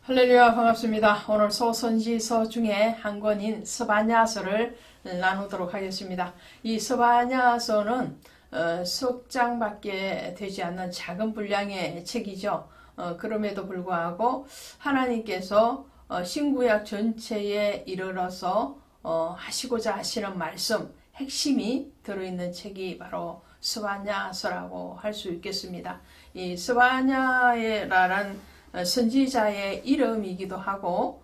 할렐루야, 반갑습니다. 오늘 소선지서 중에 한 권인 스바냐서를 나누도록 하겠습니다. 이 스바냐서는 석 장밖에 되지 않는 작은 분량의 책이죠. 그럼에도 불구하고 하나님께서 신구약 전체에 이르러서 하시고자 하시는 말씀, 핵심이 들어있는 책이 바로 스바냐서라고 할 수 있겠습니다. 이 스바냐라는 선지자의 이름이기도 하고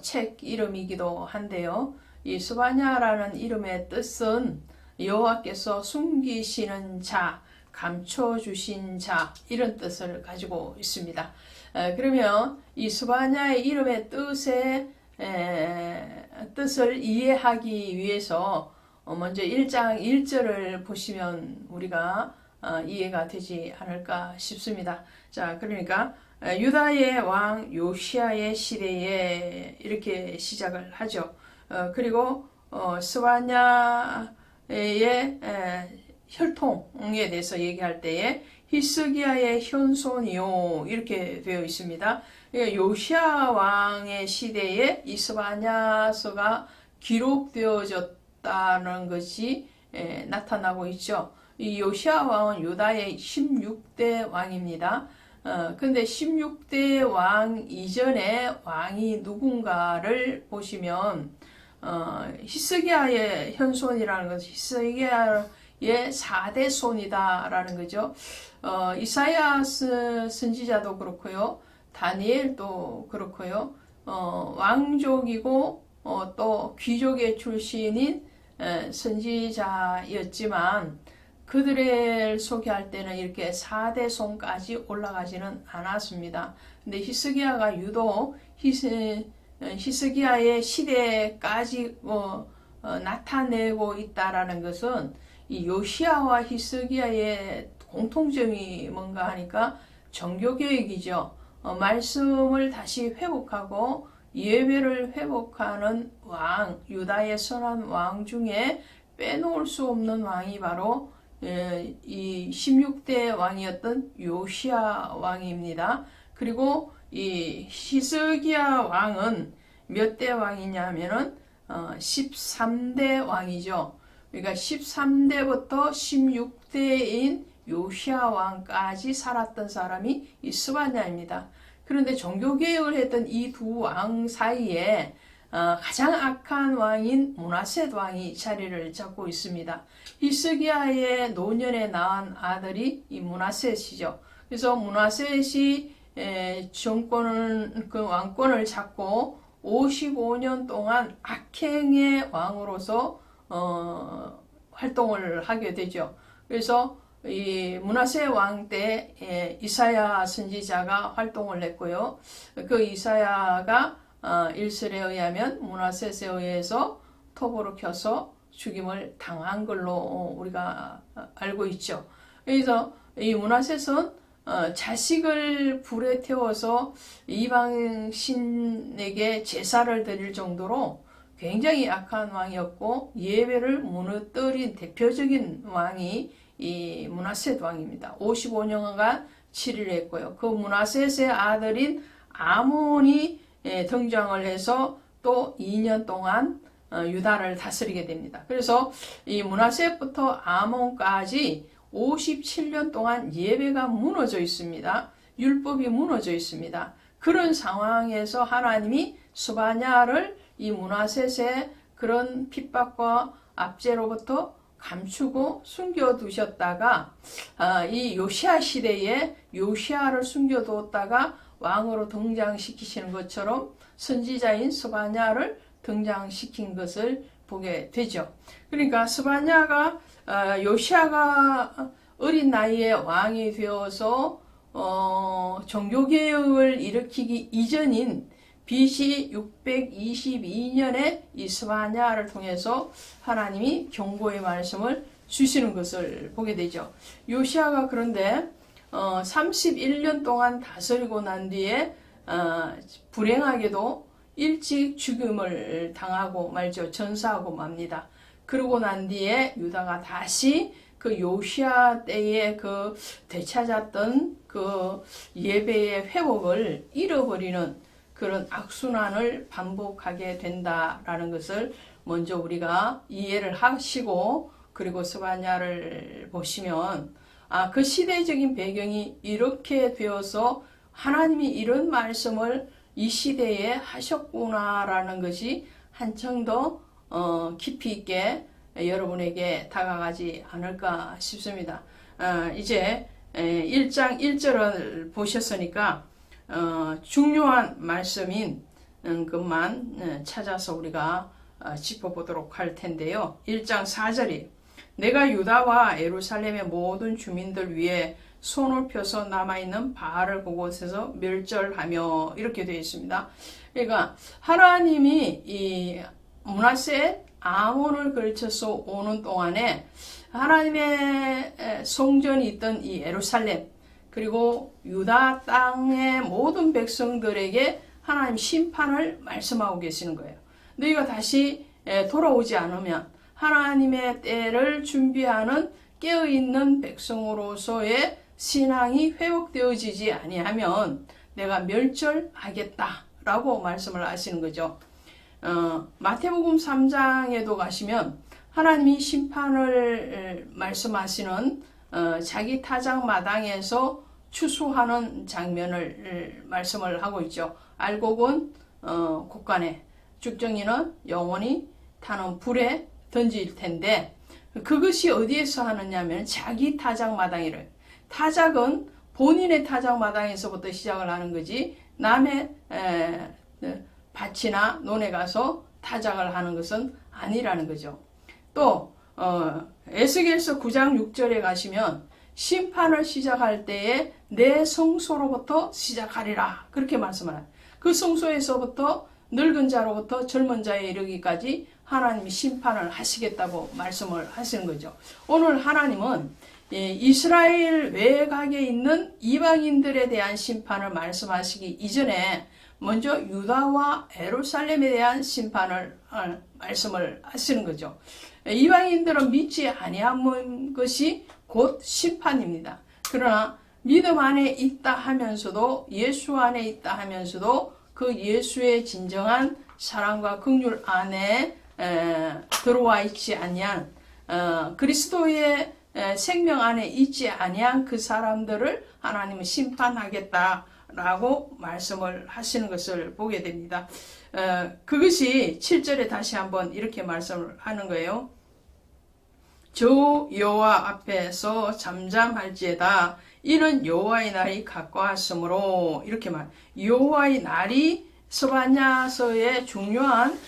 책 이름이기도 한데요. 이 스바냐라는 이름의 뜻은 여호와께서 숨기시는 자, 감춰주신 자, 이런 뜻을 가지고 있습니다. 그러면 이 스바냐의 이름의 뜻을 이해하기 위해서 먼저 1장 1절을 보시면 우리가 이해가 되지 않을까 싶습니다. 자, 그러니까 유다의 왕 요시야의 시대에 이렇게 시작을 하죠. 그리고 스바냐의 혈통에 대해서 얘기할 때에 히스기야의 현손이요 이렇게 되어 있습니다. 요시야 왕의 시대에 이 스바냐서가 기록되어졌다는 것이 나타나고 있죠. 이 요시야 왕은 유다의 16대 왕입니다. 근데 16대 왕 이전에 왕이 누군가를 보시면 히스기야의 현손이라는 것은 히스기야의 4대 손이다라는 거죠. 이사야 선지자도 그렇고요. 다니엘도 그렇고요. 왕족이고 또 귀족의 출신인 선지자였지만 그들을 소개할 때는 이렇게 4대 손까지 올라가지는 않았습니다. 근데 히스기야가 유독 히스기야의 시대까지 나타내고 있다라는 것은 이 요시야와 히스기야의 공통점이 뭔가 하니까 종교개혁이죠. 말씀을 다시 회복하고 예배를 회복하는 왕, 유다의 선한 왕 중에 빼놓을 수 없는 왕이 바로 이 16대 왕이었던 요시야 왕입니다. 그리고 이 히스기야 왕은 몇 대 왕이냐면은 13대 왕이죠. 그러니까 13대부터 16대인 요시야 왕까지 살았던 사람이 이 스바냐입니다. 그런데 종교개혁을 했던 이 두 왕 사이에 가장 악한 왕인 므낫셋 왕이 자리를 잡고 있습니다. 히스기야의 노년에 낳은 아들이 이 므낫셋이죠. 그래서 므낫셋이 왕권을 잡고 55년 동안 악행의 왕으로서 활동을 하게 되죠. 그래서 이 므낫셋 왕 때 이사야 선지자가 활동을 했고요. 그 이사야가 일설에 의하면 므낫셋에 의해서 톱으로 켜서 죽임을 당한 걸로 우리가 알고 있죠. 그래서 이 므낫셋은 자식을 불에 태워서 이방 신에게 제사를 드릴 정도로 굉장히 악한 왕이었고 예배를 무너뜨린 대표적인 왕이 이 므낫셋 왕입니다. 55년간 치리를 했고요. 그 므낫셋의 아들인 아몬이 등장을 해서 또 2년 동안 유다를 다스리게 됩니다. 그래서 이 므낫셋부터 아몬까지 57년 동안 예배가 무너져 있습니다. 율법이 무너져 있습니다. 그런 상황에서 하나님이 스바냐를 이 므낫셋의 그런 핍박과 압제로부터 감추고 숨겨두셨다가 이 요시야 시대에 요시야를 숨겨두었다가 왕으로 등장시키시는 것처럼 선지자인 스바냐를 등장시킨 것을 보게 되죠. 그러니까 스바냐가 요시야가 어린 나이에 왕이 되어서 종교개혁을 일으키기 이전인 BC 622년에 이 스바냐를 통해서 하나님이 경고의 말씀을 주시는 것을 보게 되죠. 요시야가 그런데 31년 동안 다스리고 난 뒤에 불행하게도 일찍 죽음을 당하고 말죠. 전사하고 맙니다. 그러고 난 뒤에 유다가 다시 그 요시야 때에 그 되찾았던 그 예배의 회복을 잃어버리는 그런 악순환을 반복하게 된다라는 것을 먼저 우리가 이해를 하시고, 그리고 스바냐를 보시면 그 시대적인 배경이 이렇게 되어서 하나님이 이런 말씀을 이 시대에 하셨구나라는 것이 한층 더 깊이 있게 여러분에게 다가가지 않을까 싶습니다. 이제 1장 1절을 보셨으니까 중요한 말씀인 것만 찾아서 우리가 짚어보도록 할 텐데요. 1장 4절이 내가 유다와 예루살렘의 모든 주민들 위에 손을 펴서 남아있는 바알을 그곳에서 멸절하며 이렇게 되어 있습니다. 그러니까 하나님이 이 므낫세 아몬을 걸쳐서 오는 동안에 하나님의 성전이 있던 이 예루살렘 그리고 유다 땅의 모든 백성들에게 하나님 심판을 말씀하고 계시는 거예요. 너희가 다시 돌아오지 않으면 하나님의 때를 준비하는 깨어있는 백성으로서의 신앙이 회복되어지지 아니하면 내가 멸절하겠다라고 말씀을 하시는 거죠. 마태복음 3장에도 가시면 하나님이 심판을 말씀하시는 자기 타작 마당에서 추수하는 장면을 말씀을 하고 있죠. 알곡은 곳간에 죽정이는 영원히 타는 불에 던질 텐데 그것이 어디에서 하느냐면 자기 타작 마당이래요. 타작은 본인의 타작 마당에서부터 시작을 하는 거지 남의 밭이나 논에 가서 타작을 하는 것은 아니라는 거죠. 또 에스겔서 9장 6절에 가시면 심판을 시작할 때에 내 성소로부터 시작하리라 그렇게 말씀하라. 그 성소에서부터 늙은 자로부터 젊은 자에 이르기까지 하나님이 심판을 하시겠다고 말씀을 하시는 거죠. 오늘 하나님은 이스라엘 외곽에 있는 이방인들에 대한 심판을 말씀하시기 이전에 먼저 유다와 예루살렘에 대한 심판을 말씀을 하시는 거죠. 이방인들은 믿지 아니한 것이 곧 심판입니다. 그러나 믿음 안에 있다 하면서도 예수 안에 있다 하면서도 그 예수의 진정한 사랑과 긍휼 안에 들어와 있지 아니한 그리스도의 생명 안에 있지 아니한 그 사람들을 하나님은 심판하겠다라고 말씀을 하시는 것을 보게 됩니다. 그것이 7절에 다시 한번 이렇게 말씀을 하는 거예요. 주 여호와 앞에서 잠잠할지에다 이는 여호와의 날이 가까웠으므로 이렇게 여호와의 날이 스바냐서의 중요한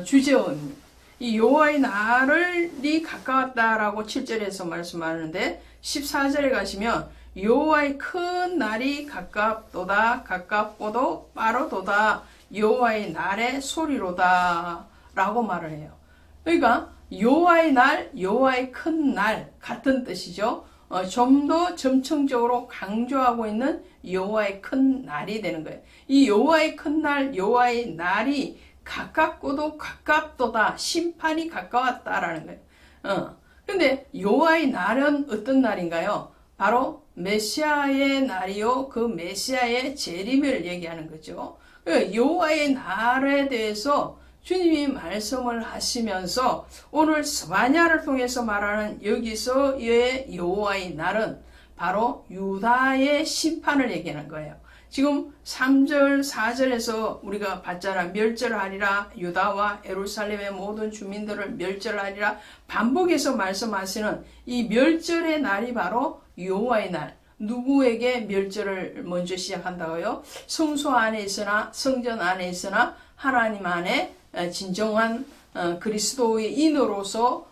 주제어입니다. 이 여호와의 날이 가까웠다라고 7절에서 말씀하는데 14절에 가시면 여호와의 큰 날이 가깝도다 가깝고도 빠르도다 여호와의 날의 소리로다 라고 말을 해요. 그러니까 여호와의 날, 여호와의 큰 날 같은 뜻이죠. 좀 더 점층적으로 강조하고 있는 여호와의 큰 날이 되는 거예요. 이 여호와의 큰 날, 여호와의 날이 가깝고도 가깝도다. 심판이 가까웠다라는 거예요. 근데 여호와의 날은 어떤 날인가요? 바로 메시아의 날이요. 그 메시아의 재림을 얘기하는 거죠. 여호와의 날에 대해서 주님이 말씀을 하시면서 오늘 스바냐를 통해서 말하는 여기서의 여호와의 날은 바로 유다의 심판을 얘기하는 거예요. 지금 3절, 4절에서 우리가 봤잖아. 멸절하리라. 유다와 예루살렘의 모든 주민들을 멸절하리라. 반복해서 말씀하시는 이 멸절의 날이 바로 여호와의 날. 누구에게 멸절을 먼저 시작한다고요? 성소 안에 있으나 성전 안에 있으나 하나님 안에 진정한 그리스도의 인으로서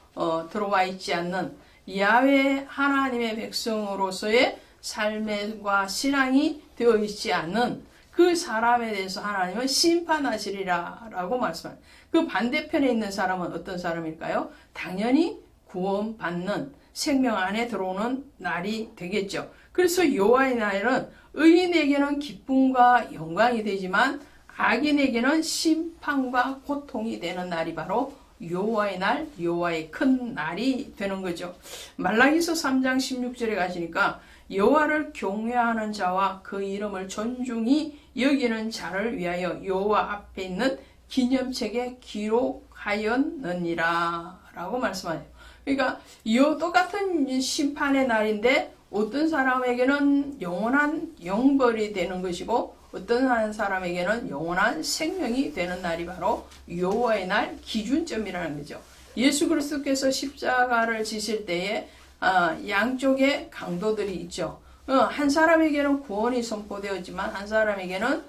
들어와 있지 않는 야훼 하나님의 백성으로서의 삶과 신앙이 되어 있지 않는 그 사람에 대해서 하나님은 심판하시리라 라고 말씀합니다. 그 반대편에 있는 사람은 어떤 사람일까요? 당연히 구원받는 생명 안에 들어오는 날이 되겠죠. 그래서 여호와의 날은 의인에게는 기쁨과 영광이 되지만 악인에게는 심판과 고통이 되는 날이 바로 여호와의 날, 여호와의 큰 날이 되는 거죠. 말라기서 3장 16절에 가시니까 여호와를 경외하는 자와 그 이름을 존중히 여기는 자를 위하여 여호와 앞에 있는 기념책에 기록하였느니라 라고 말씀하세요. 그러니까 이 똑같은 심판의 날인데 어떤 사람에게는 영원한 영벌이 되는 것이고 어떤 사람에게는 영원한 생명이 되는 날이 바로 여호와의 날 기준점이라는 거죠. 예수 그리스도께서 십자가를 지실 때에 양쪽에 강도들이 있죠. 한 사람에게는 구원이 선포되었지만 한 사람에게는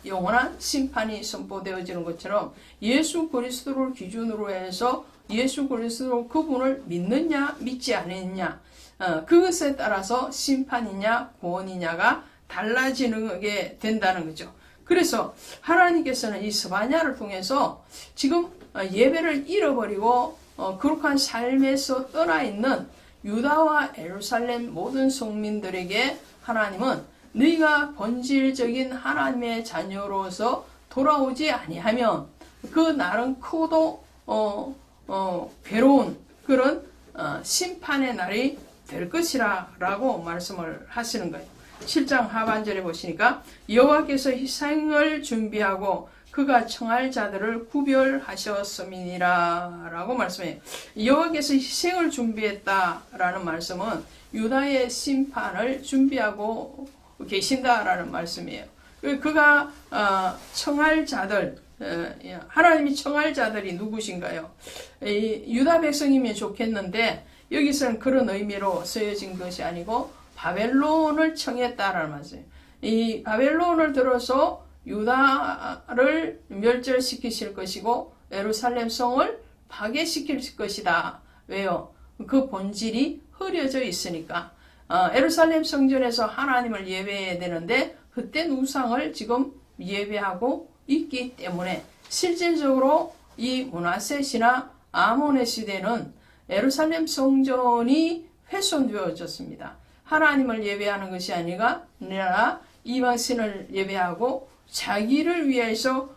영원한 심판이 선포되어지는 것처럼 예수 그리스도를 기준으로 해서 예수 그리스도 그분을 믿느냐 믿지 않느냐 그것에 따라서 심판이냐 구원이냐가 달라지게 된다는 거죠. 그래서 하나님께서는 이 스바냐를 통해서 지금 예배를 잃어버리고 거룩한 삶에서 떠나 있는 유다와 예루살렘 모든 성민들에게 하나님은 너희가 본질적인 하나님의 자녀로서 돌아오지 아니하면 그 날은 크고도 괴로운 그런 심판의 날이 될 것이라 라고 말씀을 하시는 거예요. 7장 하반절에 보시니까 여호와께서 희생을 준비하고 그가 청할 자들을 구별하셨음이니라 라고 말씀해요. 여호와께서 희생을 준비했다라는 말씀은 유다의 심판을 준비하고 계신다라는 말씀이에요. 그가 청할 자들, 하나님이 청할 자들이 누구신가요? 유다 백성이면 좋겠는데 여기서는 그런 의미로 쓰여진 것이 아니고 바벨론을 청했다라는 말씀이에요. 이 바벨론을 들어서 유다를 멸절시키실 것이고 예루살렘 성을 파괴시킬 것이다. 왜요? 그 본질이 흐려져 있으니까. 예루살렘 성전에서 하나님을 예배해야 되는데 그때 우상을 지금 예배하고 있기 때문에 실질적으로 이 므낫세 시나 아몬의 시대는 예루살렘 성전이 훼손되어졌습니다. 하나님을 예배하는 것이 아니라 이방신을 예배하고 자기를 위해서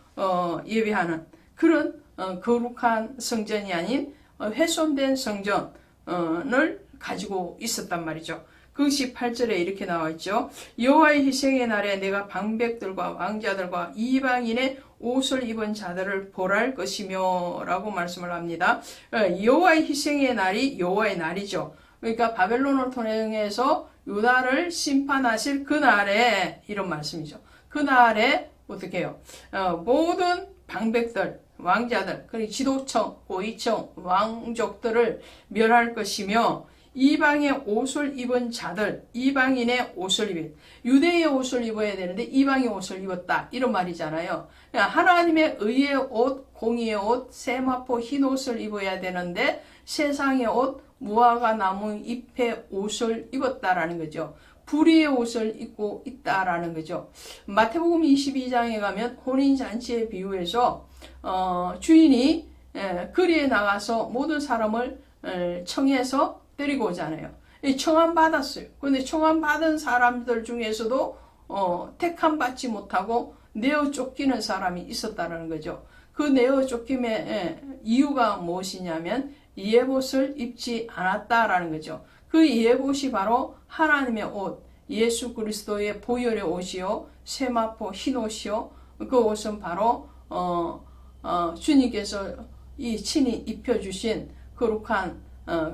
예배하는 그런 거룩한 성전이 아닌 훼손된 성전을 가지고 있었단 말이죠. 그것이 8절에 이렇게 나와 있죠. 여호와의 희생의 날에 내가 방백들과 왕자들과 이방인의 옷을 입은 자들을 벌할 것이며 라고 말씀을 합니다. 여호와의 희생의 날이 여호와의 날이죠. 그러니까 바벨론을 통해서 유다를 심판하실 그 날에 이런 말씀이죠. 그 날에 어떻게 해요? 모든 방백들, 왕자들, 그리고 지도청, 고위청, 왕족들을 멸할 것이며 이방의 옷을 입은 자들, 이방인의 옷을 입은 유대의 옷을 입어야 되는데 이방의 옷을 입었다 이런 말이잖아요. 하나님의 의의 옷, 공의의 옷, 세마포 흰 옷을 입어야 되는데 세상의 옷, 무화과 나무 잎의 옷을 입었다라는 거죠. 불의의 옷을 입고 있다라는 거죠. 마태복음 22장에 가면 혼인잔치에 비유해서 주인이 거리에 나가서 모든 사람을 청해서 데리고 오잖아요. 청함 받았어요. 그런데 청함 받은 사람들 중에서도 택함 받지 못하고 내어 쫓기는 사람이 있었다는 거죠. 그 내어 쫓김의 이유가 무엇이냐면 예봇을 입지 않았다라는 거죠. 그 예봇이 바로 하나님의 옷, 예수 그리스도의 보혈의 옷이요, 세마포 흰 옷이요. 그 옷은 바로 주님께서 친히 입혀주신 거룩한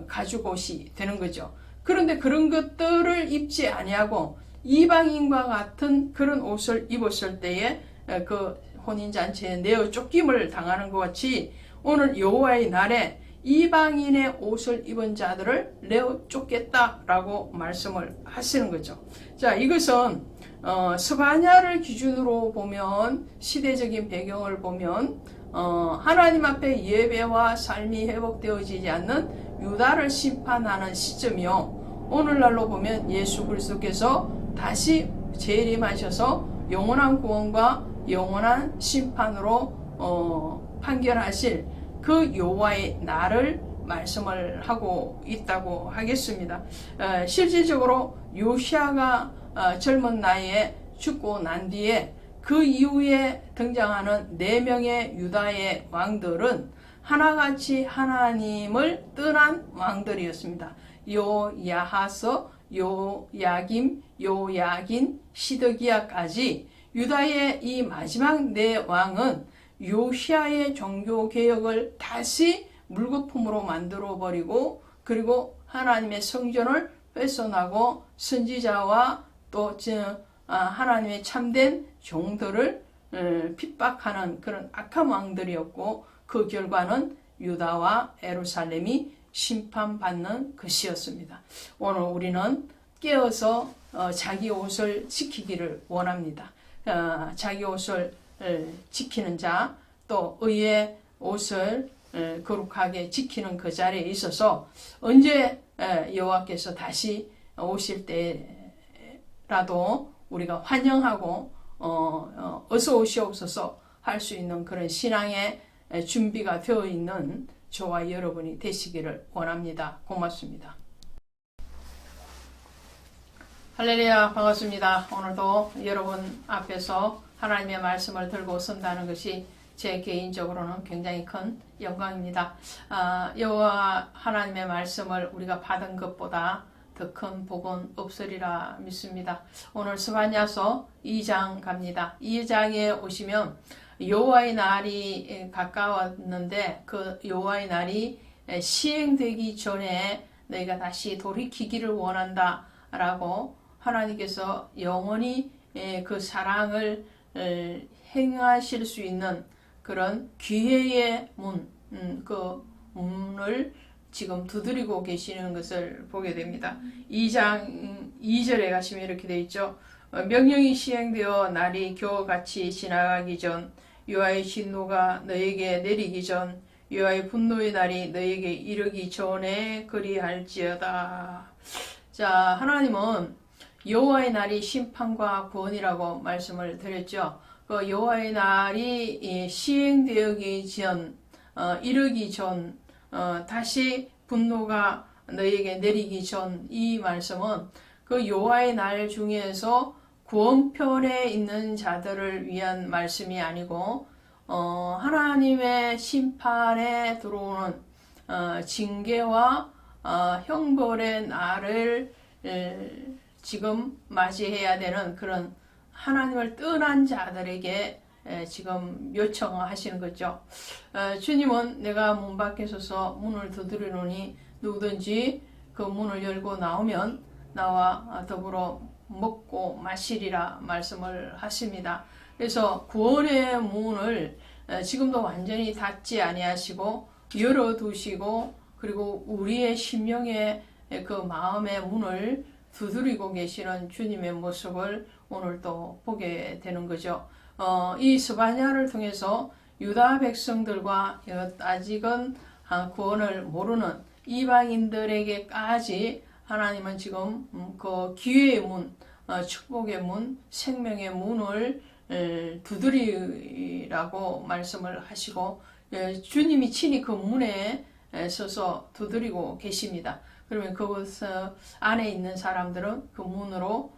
가죽 옷이 되는 거죠. 그런데 그런 것들을 입지 아니하고 이방인과 같은 그런 옷을 입었을 때에 그 혼인잔치에 내어 쫓김을 당하는 것 같이 오늘 여호와의 날에 이방인의 옷을 입은 자들을 내어 쫓겠다라고 말씀을 하시는 거죠. 자, 이것은 스바냐를 기준으로 보면 시대적인 배경을 보면 하나님 앞에 예배와 삶이 회복되어지지 않는 유다를 심판하는 시점이요. 오늘날로 보면 예수 그리스도께서 다시 재림하셔서 영원한 구원과 영원한 심판으로 판결하실 그 여호와의 날을 말씀을 하고 있다고 하겠습니다. 실질적으로 요시아가 젊은 나이에 죽고 난 뒤에 그 이후에 등장하는 4명의 유다의 왕들은 하나같이 하나님을 떠난 왕들이었습니다. 요야하서, 요야김, 요야긴, 시드기야까지 유다의 이 마지막 네 왕은 요시아의 종교개혁을 다시 물거품으로 만들어버리고, 그리고 하나님의 성전을 뺏어나고 선지자와 또 하나님의 참된 종들을 핍박하는 그런 악한 왕들이었고, 그 결과는 유다와 예루살렘이 심판받는 것이었습니다. 오늘 우리는 깨어서 자기 옷을 지키기를 원합니다. 자기 옷을 지키는 자, 또 의의 옷을 거룩하게 지키는 그 자리에 있어서 언제 여호와께서 다시 오실 때라도 우리가 환영하고 어서 오시옵소서 할 수 있는 그런 신앙의 준비가 되어 있는 저와 여러분이 되시기를 원합니다. 고맙습니다. 할렐루야, 반갑습니다. 오늘도 여러분 앞에서 하나님의 말씀을 들고 선다는 것이 제 개인적으로는 굉장히 큰 영광입니다. 여호와 하나님의 말씀을 우리가 받은 것보다 더 큰 복은 없으리라 믿습니다. 오늘 스바냐서 2장 갑니다. 2장에 오시면 여호와의 날이 가까웠는데 그 여호와의 날이 시행되기 전에 너희가 다시 돌이키기를 원한다 라고 하나님께서 영원히 그 사랑을 행하실 수 있는 그런 기회의 문, 그 문을 지금 두드리고 계시는 것을 보게 됩니다. 2장 2절에 가시면 이렇게 되어 있죠. 명령이 시행되어 날이 겨우같이 지나가기 전, 여호와의 진노가 너에게 내리기 전, 여호와의 분노의 날이 너에게 이르기 전에 그리할지어다. 자, 하나님은 여호와의 날이 심판과 구원이라고 말씀을 드렸죠. 그 여호와의 날이 시행되기 전, 이르기 전, 다시 분노가 너에게 내리기 전, 이 말씀은 그 여호와의 날 중에서 구원편에 있는 자들을 위한 말씀이 아니고 하나님의 심판에 들어오는 징계와 형벌의 날을 지금 맞이해야 되는 그런 하나님을 떠난 자들에게 지금 요청하시는 거죠. 주님은 내가 문 밖에 서서 문을 두드리노니 누구든지 그 문을 열고 나오면 나와 더불어 먹고 마시리라 말씀을 하십니다. 그래서 구원의 문을 지금도 완전히 닫지 아니하시고 열어두시고, 그리고 우리의 심령의 그 마음의 문을 두드리고 계시는 주님의 모습을 오늘 또 보게 되는 거죠. 이 스바냐를 통해서 유다 백성들과 아직은 구원을 모르는 이방인들에게까지 하나님은 지금 그 기회의 문, 축복의 문, 생명의 문을 두드리라고 말씀을 하시고, 주님이 친히 그 문에 서서 두드리고 계십니다. 그러면 그곳 안에 있는 사람들은 그 문으로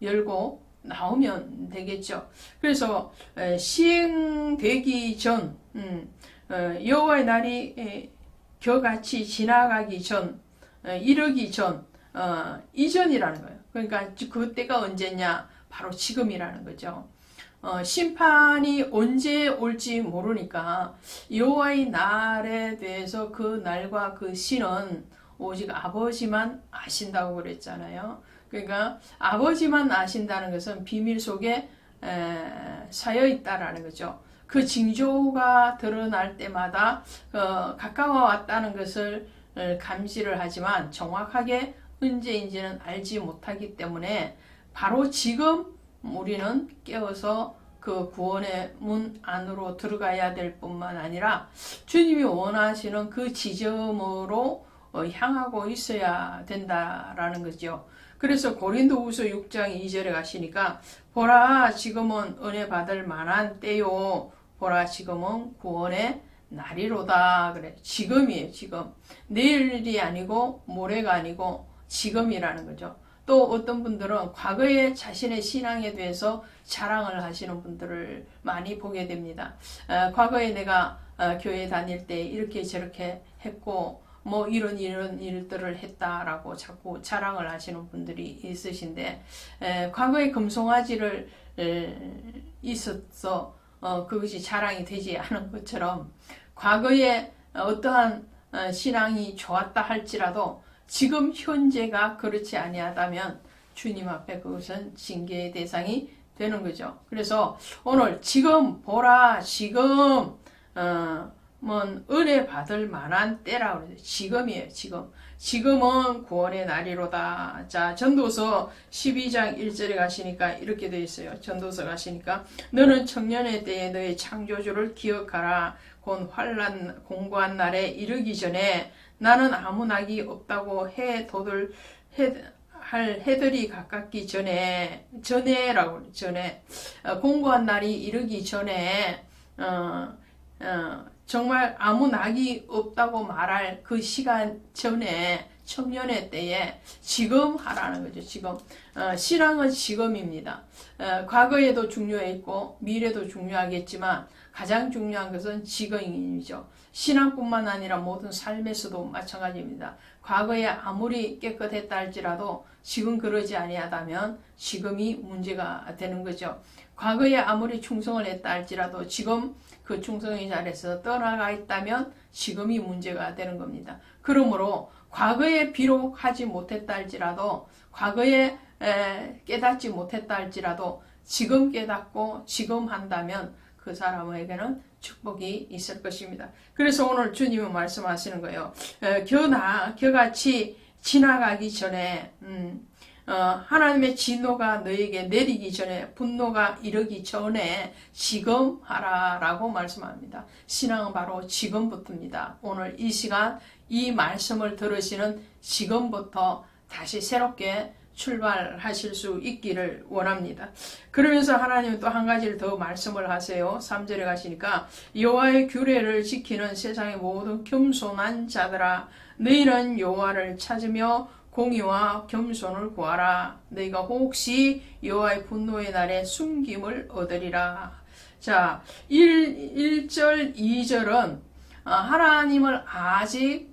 열고 나오면 되겠죠. 그래서 시행되기 전, 여호와의 날이 겨같이 지나가기 전, 이르기 전, 이전이라는 거예요. 그러니까 그때가 언제냐? 바로 지금이라는 거죠. 심판이 언제 올지 모르니까 여호와의 날에 대해서 그 날과 그 시는 오직 아버지만 아신다고 그랬잖아요. 그러니까 아버지만 아신다는 것은 비밀 속에 쌓여 있다라는 거죠. 그 징조가 드러날 때마다 가까워 왔다는 것을 감지를 하지만 정확하게 언제인지는 알지 못하기 때문에 바로 지금 우리는 깨어서 그 구원의 문 안으로 들어가야 될 뿐만 아니라 주님이 원하시는 그 지점으로 향하고 있어야 된다라는 거죠. 그래서 고린도후서 6장 2절에 가시니까 보라 지금은 은혜 받을 만한 때요, 보라 지금은 구원의 날이로다. 그래, 지금이에요. 지금 내일이 아니고 모레가 아니고 지금이라는 거죠. 또 어떤 분들은 과거에 자신의 신앙에 대해서 자랑을 하시는 분들을 많이 보게 됩니다. 과거에 내가 교회 다닐 때 이렇게 저렇게 했고 뭐 이런 일들을 했다라고 자꾸 자랑을 하시는 분들이 있으신데, 과거에 금송아지를 있어서 그것이 자랑이 되지 않은 것처럼 과거에 어떠한 신앙이 좋았다 할지라도 지금 현재가 그렇지 아니하다면 주님 앞에 그것은 징계의 대상이 되는 거죠. 그래서 오늘 지금 보라, 지금 은혜 받을 만한 때라고 그러죠. 지금이에요. 지금은 구원의 날이로다. 자, 전도서 12장 1절에 가시니까 이렇게 되어 있어요. 전도서 가시니까 너는 청년의 때에 너의 창조주를 기억하라. 곧 환난 공고한 날에 이르기 전에 나는 아무 낙이 없다고 해들이 가깝기 전에라고 전에 공고한 날이 이르기 전에 정말 아무 낙이 없다고 말할 그 시간 전에 청년의 때에 지금 하라는 거죠. 지금 신앙은 지금입니다. 과거에도 중요했고 미래도 중요하겠지만 가장 중요한 것은 지금이죠. 신앙뿐만 아니라 모든 삶에서도 마찬가지입니다. 과거에 아무리 깨끗했다 할지라도 지금 그러지 아니하다면 지금이 문제가 되는 거죠. 과거에 아무리 충성을 했다 할지라도 지금 그 충성의 자리에서 떠나가 있다면 지금이 문제가 되는 겁니다. 그러므로 과거에 비록 하지 못했다 할지라도 과거에 깨닫지 못했다 할지라도 지금 깨닫고 지금 한다면 그 사람에게는 축복이 있을 것입니다. 그래서 오늘 주님은 말씀하시는 거예요. 겨같이 지나가기 전에 하나님의 진노가 너에게 내리기 전에 분노가 이르기 전에 지금 하라라고 말씀합니다. 신앙은 바로 지금부터입니다. 오늘 이 시간 이 말씀을 들으시는 지금부터 다시 새롭게 출발하실 수 있기를 원합니다. 그러면서 하나님은 또 한 가지를 더 말씀을 하세요. 3절에 가시니까 여호와의 규례를 지키는 세상의 모든 겸손한 자들아 너희는 여호와를 찾으며 공의와 겸손을 구하라. 너희가 혹시 여호와의 분노의 날에 숨김을 얻으리라. 자, 1절, 2절은 하나님을 아직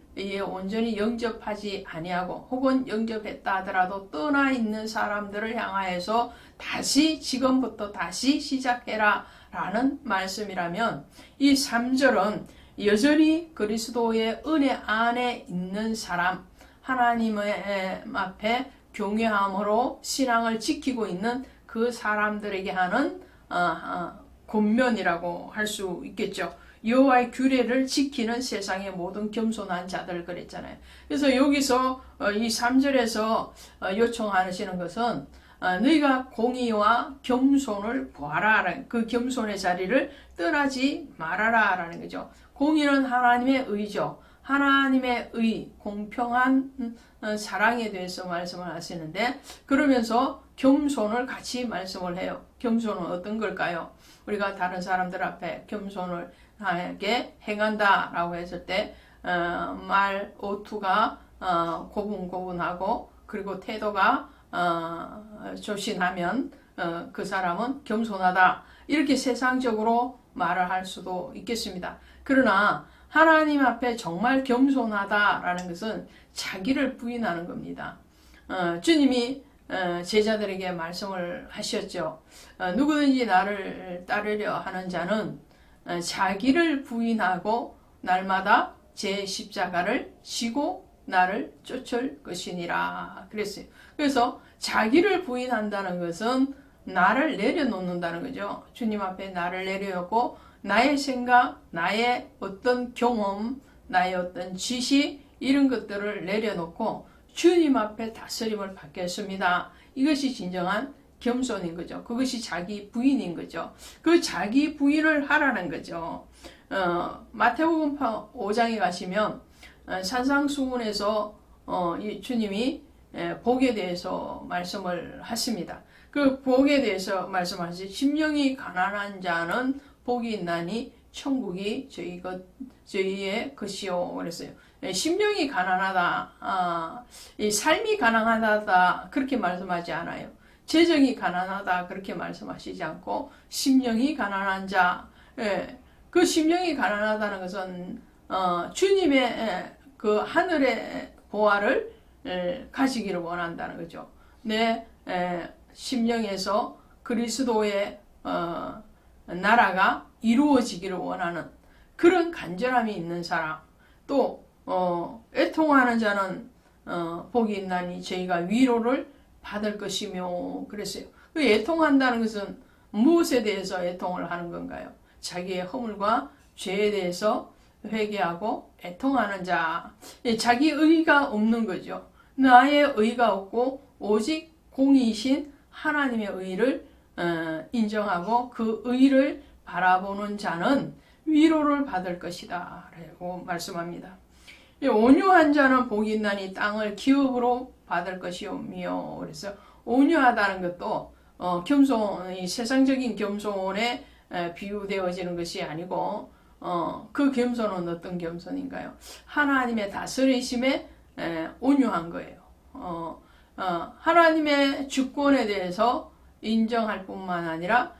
온전히 영접하지 아니하고 혹은 영접했다 하더라도 떠나 있는 사람들을 향하여서 다시 지금부터 다시 시작해라 라는 말씀이라면, 이 3절은 여전히 그리스도의 은혜 안에 있는 사람, 하나님의 앞에 경외함으로 신앙을 지키고 있는 그 사람들에게 하는 권면이라고 할 수 있겠죠. 여호와의 규례를 지키는 세상의 모든 겸손한 자들 그랬잖아요. 그래서 여기서 이 3절에서 요청하시는 것은 너희가 공의와 겸손을 구하라. 그 겸손의 자리를 떠나지 말아라 라는 거죠. 공의는 하나님의 의죠. 하나님의 의, 공평한 사랑에 대해서 말씀을 하시는데, 그러면서 겸손을 같이 말씀을 해요. 겸손은 어떤 걸까요? 우리가 다른 사람들 앞에 겸손을 하게 행한다 라고 했을 때 말 어투가 고분고분하고 그리고 태도가 조신하면 그 사람은 겸손하다, 이렇게 세상적으로 말을 할 수도 있겠습니다. 그러나 하나님 앞에 정말 겸손하다라는 것은 자기를 부인하는 겁니다. 주님이 제자들에게 말씀을 하셨죠. 누구든지 나를 따르려 하는 자는 자기를 부인하고 날마다 제 십자가를 지고 나를 쫓을 것이니라 그랬어요. 그래서 자기를 부인한다는 것은 나를 내려놓는다는 거죠. 주님 앞에 나를 내려놓고 나의 생각, 나의 어떤 경험, 나의 어떤 지식, 이런 것들을 내려놓고 주님 앞에 다스림을 받겠습니다. 이것이 진정한 겸손인 거죠. 그것이 자기 부인인 거죠. 그 자기 부인을 하라는 거죠. 마태복음 5장에 가시면 산상수훈에서 주님이 복에 대해서 말씀을 하십니다. 그 복에 대해서 말씀하시죠. 심령이 가난한 자는 복이 있나니 천국이 저희의 것이요 그랬어요. 심령이 가난하다, 이 삶이 가난하다 그렇게 말씀하지 않아요. 재정이 가난하다 그렇게 말씀하시지 않고 심령이 가난한 자, 그 심령이 가난하다는 것은 주님의 그 하늘의 보화를 가지기를 원한다는 거죠. 내 심령에서 그리스도의 나라가 이루어지기를 원하는 그런 간절함이 있는 사람, 또 애통하는 자는 복이 있나니 저희가 위로를 받을 것이며 그랬어요. 그 애통한다는 것은 무엇에 대해서 애통을 하는 건가요? 자기의 허물과 죄에 대해서 회개하고 애통하는 자, 자기 의가 없는 거죠. 나의 의가 없고 오직 공이신 하나님의 의를 인정하고 그 의를 바라보는 자는 위로를 받을 것이다 라고 말씀합니다. 온유한 자는 복이 있나니 땅을 기업으로 받을 것이오며, 그래서 온유하다는 것도 겸손, 세상적인 겸손에 비유되어지는 것이 아니고 그 겸손은 어떤 겸손인가요? 하나님의 다스리심에 온유한 거예요. 하나님의 주권에 대해서 인정할 뿐만 아니라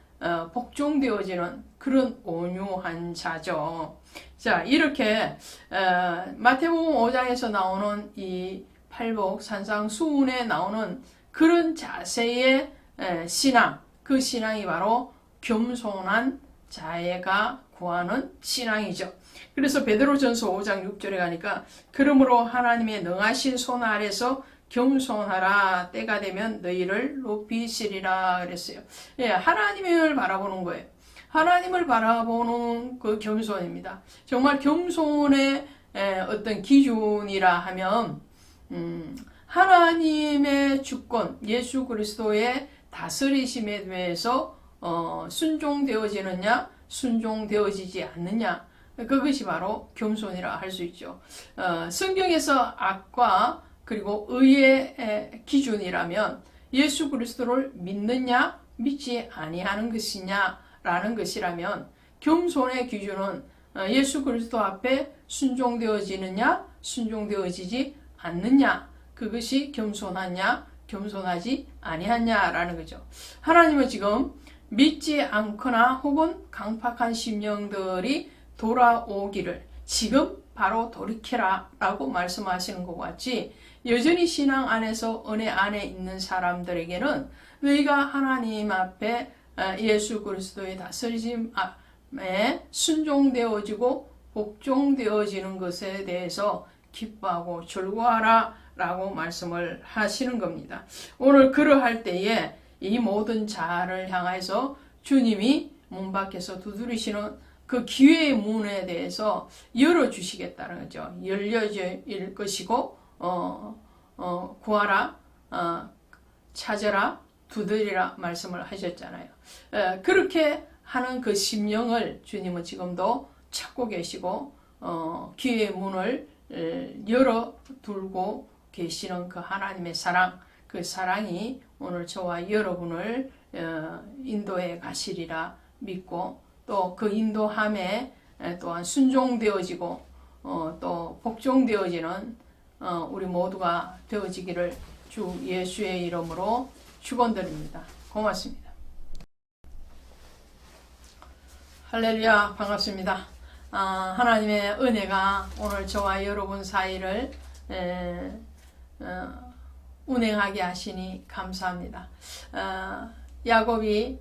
복종되어지는 그런 온유한 자죠. 자, 이렇게 마태복음 5장에서 나오는 이 팔복 산상수훈에 나오는 그런 자세의 신앙, 그 신앙이 바로 겸손한 자애가 구하는 신앙이죠. 그래서 베드로전서 5장 6절에 가니까 그러므로 하나님의 능하신 손 아래서 겸손하라, 때가 되면 너희를 높이시리라 그랬어요. 하나님을 바라보는 거예요. 하나님을 바라보는 그 겸손입니다. 정말 겸손의 어떤 기준이라 하면 하나님의 주권, 예수 그리스도의 다스리심에 대해서 순종되어지느냐, 순종되어지지 않느냐, 그것이 바로 겸손이라 할 수 있죠. 성경에서 악과 그리고 의의 기준이라면 예수 그리스도를 믿느냐, 믿지 아니하는 것이냐라는 것이라면, 겸손의 기준은 예수 그리스도 앞에 순종되어지느냐, 순종되어지지 않느냐, 그것이 겸손하냐, 겸손하지 아니하냐라는 거죠. 하나님은 지금 믿지 않거나 혹은 강팍한 심령들이 돌아오기를 지금 바로 돌이켜라 라고 말씀하시는 것 같이, 여전히 신앙 안에서 은혜 안에 있는 사람들에게는 너희가 하나님 앞에 예수 그리스도의 다스리심에 순종되어지고 복종되어지는 것에 대해서 기뻐하고 즐거워하라 라고 말씀을 하시는 겁니다. 오늘 그러할 때에 이 모든 자를 향해서 주님이 문 밖에서 두드리시는 그 기회의 문에 대해서 열어주시겠다는 거죠. 열려질 것이고 구하라, 찾아라, 두드리라 말씀을 하셨잖아요. 그렇게 하는 그 심령을 주님은 지금도 찾고 계시고 기회의 문을 열어두고 계시는 그 하나님의 사랑, 그 사랑이 오늘 저와 여러분을 인도해 가시리라 믿고, 또 그 인도함에 또한 순종되어지고 또 복종되어지는 우리 모두가 되어지기를 주 예수의 이름으로 축원드립니다. 고맙습니다. 할렐루야, 반갑습니다. 하나님의 은혜가 오늘 저와 여러분 사이를 운행하게 하시니 감사합니다. 야곱이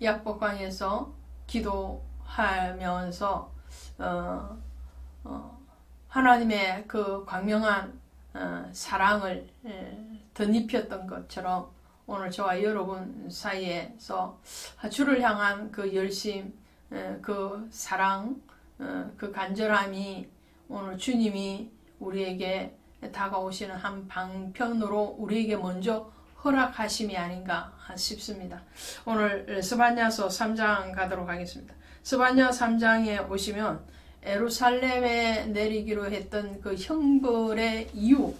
약복강에서 기도하면서 하나님의 그 광명한 사랑을 덧입혔던 것처럼 오늘 저와 여러분 사이에서 주를 향한 그 열심, 그 사랑, 그 간절함이 오늘 주님이 우리에게 다가오시는 한 방편으로 우리에게 먼저 허락하심이 아닌가 싶습니다. 오늘 스바냐서 3장 가도록 하겠습니다. 스바냐 3장에 오시면 예루살렘에 내리기로 했던 그 형벌의 이유,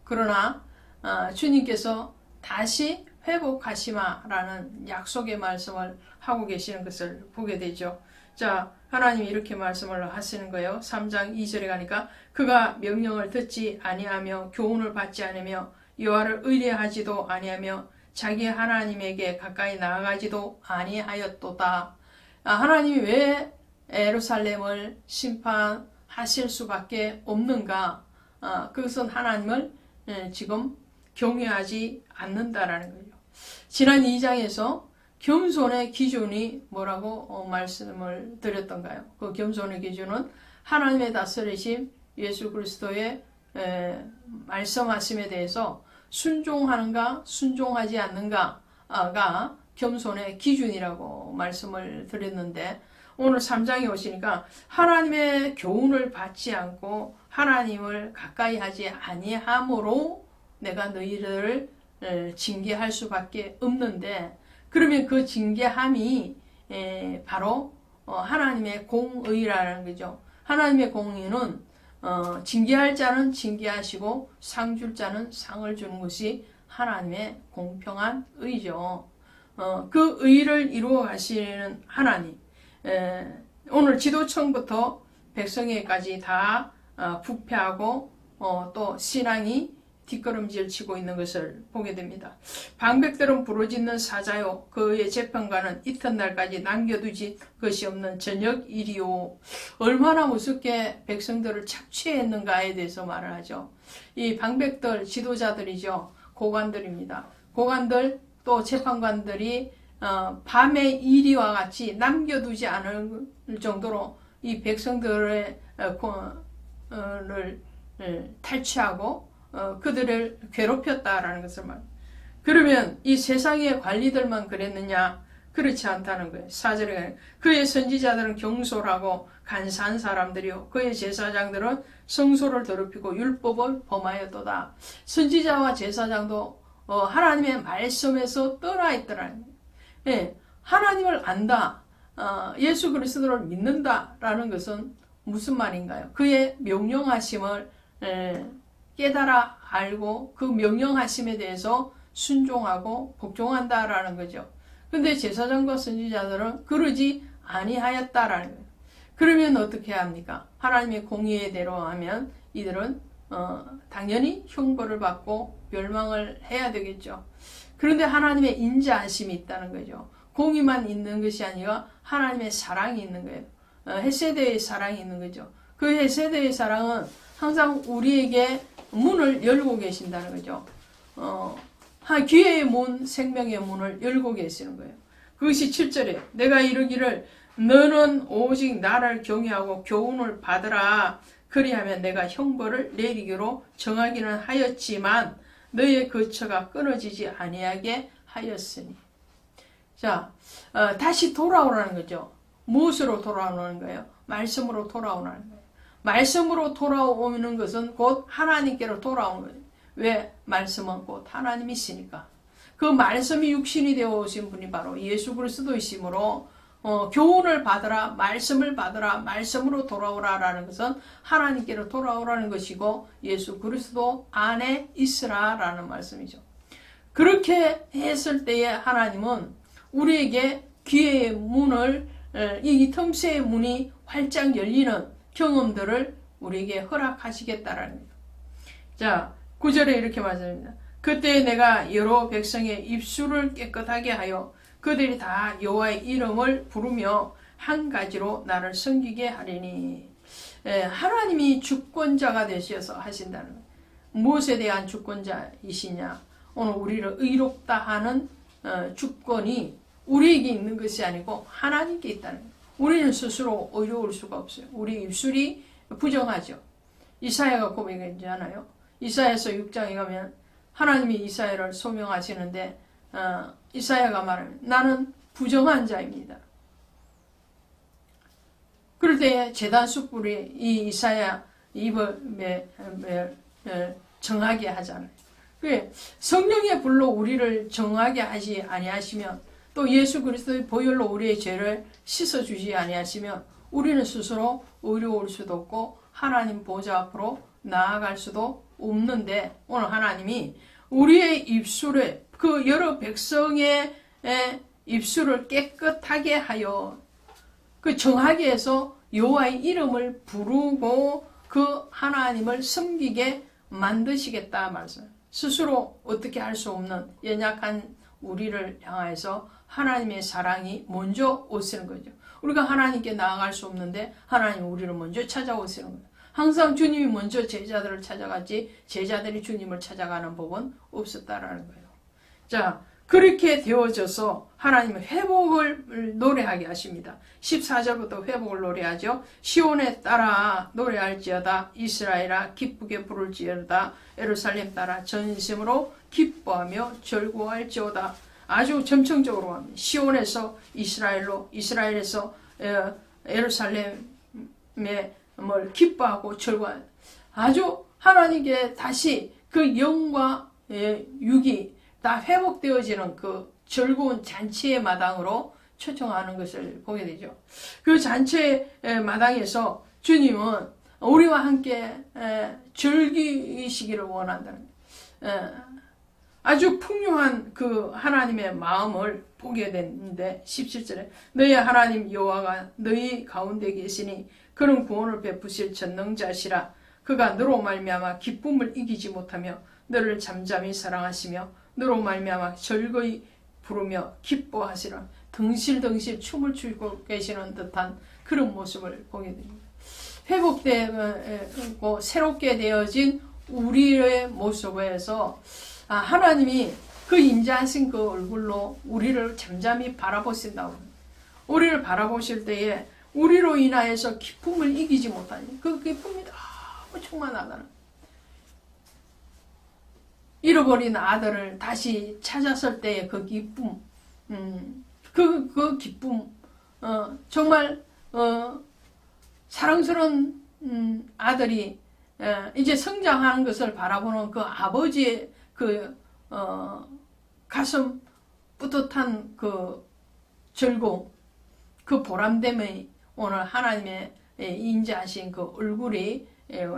그러나 주님께서 다시 회복하시마라는 약속의 말씀을 하고 계시는 것을 보게 되죠. 자, 하나님이 이렇게 말씀을 하시는 거예요. 3장 2절에 가니까 그가 명령을 듣지 아니하며 교훈을 받지 않으며 여호와를 의뢰하지도 아니하며 자기 하나님에게 가까이 나아가지도 아니하였도다. 하나님이 왜 예루살렘을 심판하실 수밖에 없는가? 그것은 하나님을 지금 경외하지 않는다라는 거죠. 지난 2장에서 겸손의 기준이 뭐라고 말씀을 드렸던가요? 그 겸손의 기준은 하나님의 다스리심, 예수 그리스도의 말씀하심에 대해서 순종하는가 순종하지 않는가가 겸손의 기준이라고 말씀을 드렸는데, 오늘 3장에 오시니까 하나님의 교훈을 받지 않고 하나님을 가까이 하지 아니함으로 내가 너희를 징계할 수밖에 없는데, 그러면 그 징계함이 바로 하나님의 공의라는 거죠. 하나님의 공의는 징계할 자는 징계하시고 상 줄 자는 상을 주는 것이 하나님의 공평한 의죠. 그 의를 이루어 가시는 하나님, 오늘 지도층부터 백성에까지 다 부패하고 또 신앙이 뒷걸음질 치고 있는 것을 보게 됩니다. 방백들은 부르짖는 사자요, 그의 재판관은 이튿날까지 남겨두지 것이 없는 저녁일이요. 얼마나 무섭게 백성들을 착취했는가에 대해서 말을 하죠. 이 방백들 지도자들이죠. 고관들입니다. 고관들 또 재판관들이 밤의 이리와 같이 남겨두지 않을 정도로 이 백성들을 탈취하고 그들을 괴롭혔다라는 것을 말합니다. 그러면 이 세상의 관리들만 그랬느냐? 그렇지 않다는 거예요. 4절에 그의 선지자들은 경솔하고 간사한 사람들이요 그의 제사장들은 성소를 더럽히고 율법을 범하였도다. 선지자와 제사장도 하나님의 말씀에서 떠나 있더라는 거예요. 예, 하나님을 안다, 예수 그리스도를 믿는다라는 것은 무슨 말인가요? 그의 명령하심을 깨달아 알고 그 명령하심에 대해서 순종하고 복종한다라는 거죠. 근데 제사장과 선지자들은 그러지 아니하였다라는 거예요. 그러면 어떻게 합니까? 하나님의 공의에 대로 하면 이들은 당연히 형벌을 받고 멸망을 해야 되겠죠. 그런데 하나님의 인자하심이 있다는 거죠. 공의만 있는 것이 아니라 하나님의 사랑이 있는 거예요. 헤세드의 사랑이 있는 거죠. 그 헤세드의 사랑은 항상 우리에게 문을 열고 계신다는 거죠. 기회의 문, 생명의 문을 열고 계시는 거예요. 그것이 7절에 내가 이르기를 너는 오직 나를 경외하고 교훈을 받으라. 그리하면 내가 형벌을 내리기로 정하기는 하였지만 너의 거처가 끊어지지 아니하게 하였으니. 자, 다시 돌아오라는 거죠. 무엇으로 돌아오는 거예요? 말씀으로 돌아오라는 거예요. 말씀으로 돌아오는 것은 곧 하나님께로 돌아오는 거예요. 왜? 말씀은 곧 하나님이시니까. 그 말씀이 육신이 되어 오신 분이 바로 예수 그리스도이시므로 교훈을 받으라, 말씀을 받으라, 말씀으로 돌아오라라는 것은 하나님께로 돌아오라는 것이고 예수 그리스도 안에 있으라라는 말씀이죠. 그렇게 했을 때에 하나님은 우리에게 기회의 문을, 이 틈새의 문이 활짝 열리는 경험들을 우리에게 허락하시겠다라는 거예요. 자, 9절에 이렇게 말씀합니다. 그때 내가 여러 백성의 입술을 깨끗하게 하여 그들이 다 여호와의 이름을 부르며 한 가지로 나를 섬기게 하리니. 하나님이 주권자가 되셔서 하신다는 거예요. 무엇에 대한 주권자이시냐? 오늘 우리를 의롭다 하는 주권이 우리에게 있는 것이 아니고 하나님께 있다는 거예요. 우리는 스스로 의로울 수가 없어요. 우리 입술이 부정하죠. 이사야가 고백했잖아요. 이사야서 6장에 가면 하나님이 이사야를 소명하시는데 이사야가 말합니다. 나는 부정한 자입니다. 그럴 때 제단 숯불이 이 이사야 입을 정하게 하잖아요. 성령의 불로 우리를 정하게 하지 아니하시면 또 예수 그리스도의 보혈로 우리의 죄를 씻어주지 아니하시면 우리는 스스로 의로울 수도 없고 하나님 보좌 앞으로 나아갈 수도 없는데, 오늘 하나님이 우리의 입술을, 그 여러 백성의 입술을 깨끗하게 하여 그 정하기에서 여호와의 이름을 부르고 그 하나님을 섬기게 만드시겠다 말씀. 스스로 어떻게 할 수 없는 연약한 우리를 향해서 하나님의 사랑이 먼저 오시는 거죠. 우리가 하나님께 나아갈 수 없는데 하나님 우리를 먼저 찾아오시는 거예요. 항상 주님이 먼저 제자들을 찾아갔지 제자들이 주님을 찾아가는 법은 없었다라는 거예요. 자, 그렇게 되어져서 하나님은 회복을 노래하게 하십니다. 14절부터 회복을 노래하죠. 시온에 따라 노래할지어다. 이스라엘아 기쁘게 부를지어다. 예루살렘 따라 전심으로 기뻐하며 절구할지어다. 아주 점층적으로 합니다. 시온에서 이스라엘로, 이스라엘에서 예루살렘에 뭘 기뻐하고 절구할, 아주 하나님께 다시 그 영과 육이 다 회복되어지는 그 즐거운 잔치의 마당으로 초청하는 것을 보게 되죠. 그 잔치의 마당에서 주님은 우리와 함께 즐기시기를 원한다는 아주 풍요한 그 하나님의 마음을 보게 되는데 17절에 너희 하나님 여호와가 너희 가운데 계시니 그런 구원을 베푸실 전능자시라. 그가 너로 말미암아 기쁨을 이기지 못하며 너를 잠잠히 사랑하시며 너로 말미암아 즐거이 부르며 기뻐하시라. 덩실덩실 춤을 추고 계시는 듯한 그런 모습을 보게 됩니다. 회복되고 새롭게 되어진 우리의 모습에서 하나님이 그 인자하신 그 얼굴로 우리를 잠잠히 바라보신다고. 우리를 바라보실 때에 우리로 인하여서 기쁨을 이기지 못하니 그 기쁨이 너무 충만하다는. 잃어버린 아들을 다시 찾았을 때의 그 기쁨, 그 기쁨, 정말 사랑스러운 아들이 이제 성장하는 것을 바라보는 그 아버지의 그 가슴 뿌듯한 그 즐거움, 그 보람됨의 오늘 하나님의 인자하신 그 얼굴이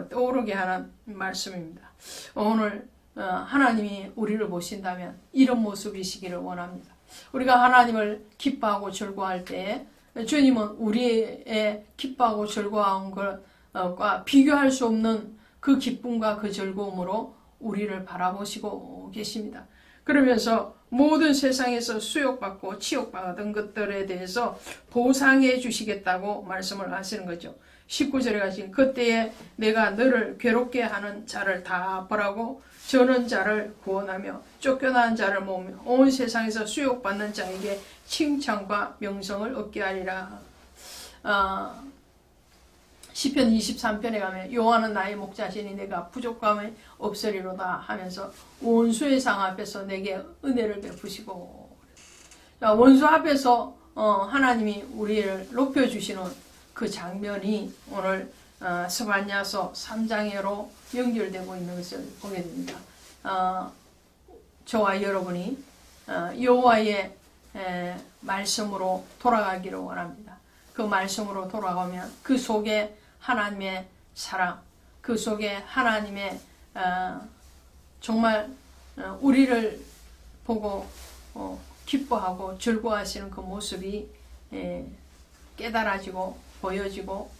떠오르게 하는 말씀입니다. 오늘 하나님이 우리를 보신다면 이런 모습이시기를 원합니다. 우리가 하나님을 기뻐하고 즐거워할 때에 주님은 우리의 기뻐하고 즐거워한 것과 비교할 수 없는 그 기쁨과 그 즐거움으로 우리를 바라보시고 계십니다. 그러면서 모든 세상에서 수욕받고 치욕받은 것들에 대해서 보상해 주시겠다고 말씀을 하시는 거죠. 19절에 가신 그때에 내가 너를 괴롭게 하는 자를 다 벌하고 저는 자를 구원하며 쫓겨난 자를 모으며 온 세상에서 수욕받는 자에게 칭찬과 명성을 얻게 하리라. 시편 23편에 가면 여호와는 나의 목자시니 내가 부족함이 없으리로다 하면서 원수의 상 앞에서 내게 은혜를 베푸시고, 원수 앞에서 하나님이 우리를 높여주시는 그 장면이 오늘 스바냐서 3장으로 연결되고 있는 것을 보게 됩니다. 저와 여러분이 여호와의 말씀으로 돌아가기를 원합니다. 그 말씀으로 돌아가면 그 속에 하나님의 사랑, 그 속에 하나님의 정말 우리를 보고 기뻐하고 즐거워하시는 그 모습이 깨달아지고 보여지고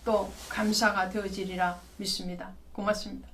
또 감사가 되어지리라 믿습니다. 고맙습니다.